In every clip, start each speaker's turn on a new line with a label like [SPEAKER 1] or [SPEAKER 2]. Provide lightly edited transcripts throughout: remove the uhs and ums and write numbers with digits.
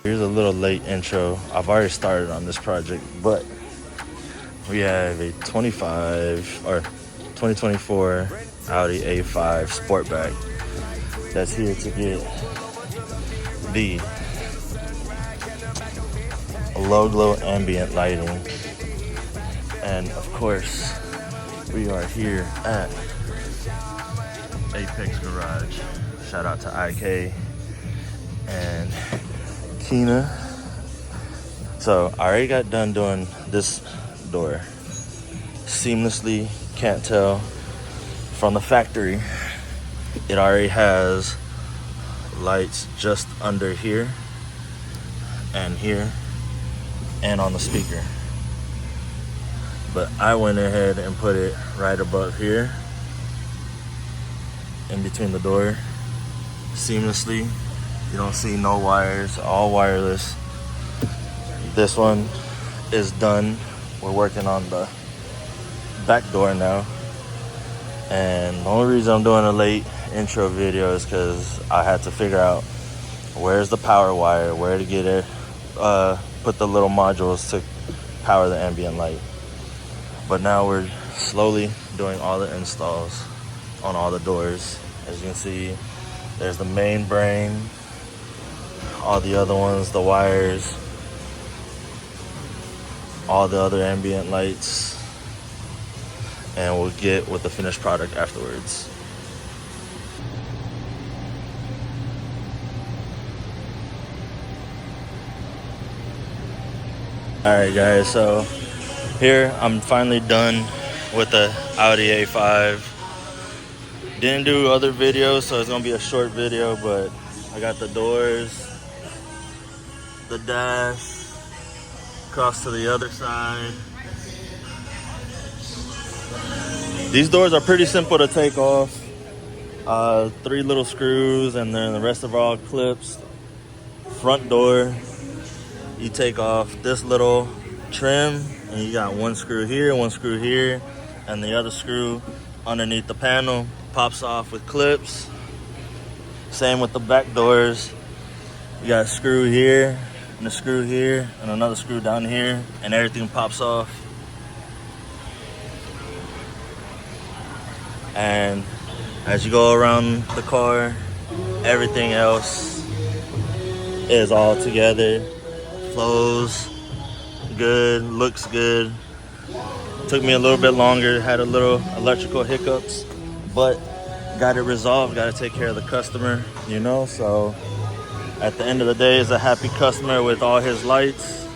[SPEAKER 1] Here's a little late intro. I've already started on this project, but we have a 2024 Audi A5 Sportback that's here to get the Lowglow Ambient lighting. And of course, we are here at Apex Garage. Shout out to IK and Kina. So I already got done doing this door seamlessly. Can't tell from the factory. It already has lights just under here and here and on the speaker, but I went ahead and put it right above here in between the door seamlessly. You don't see no wires, all wireless. This one is done. We're working on the back door now, and the only reason I'm doing a late intro video is because I had to figure out where's the power wire, where to get it, put the little modules to power the ambient light. But now we're slowly doing all the installs on all the doors. As you can see, there's the main brain, all the other ones, the wires, all the other ambient lights, and we'll get with the finished product afterwards. Alright guys, so here I'm finally done with the Audi A5. Didn't do other videos, so it's gonna be a short video, but I got the doors, the dash, across to the other side. These doors are pretty simple to take off. 3 little screws, and then the rest are all clips. Front door, you take off this little trim, and you got 1 screw here, 1 screw here, and the other screw underneath the panel pops off with clips. Same with the back doors. You got a screw here, and a screw here, and another screw down here, and everything pops off. And as you go around the car, everything else is all together. Flows good, looks good. Took me a little bit longer, had a little electrical hiccups, but got it resolved. Got to take care of the customer, you know. So at the end of the day, is a happy customer with all his lights.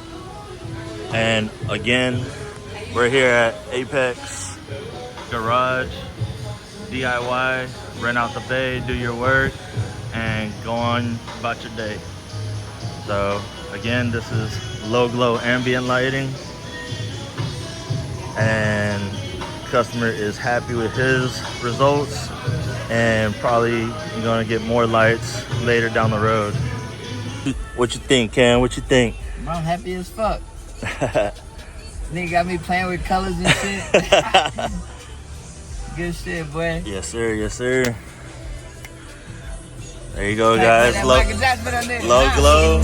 [SPEAKER 1] And again, we're here at Apex Garage. DIY, rent out the bay, do your work, and go on about your day. So again, this is Lowglow Ambient lighting, and customer is happy with his results, and probably gonna get more lights later down the road. What you think, Cam? What you think?
[SPEAKER 2] I'm happy as fuck. Nigga got me playing with colors and shit. Good shit, boy.
[SPEAKER 1] Yes, sir. Yes, sir. There you go, guys. Low glow.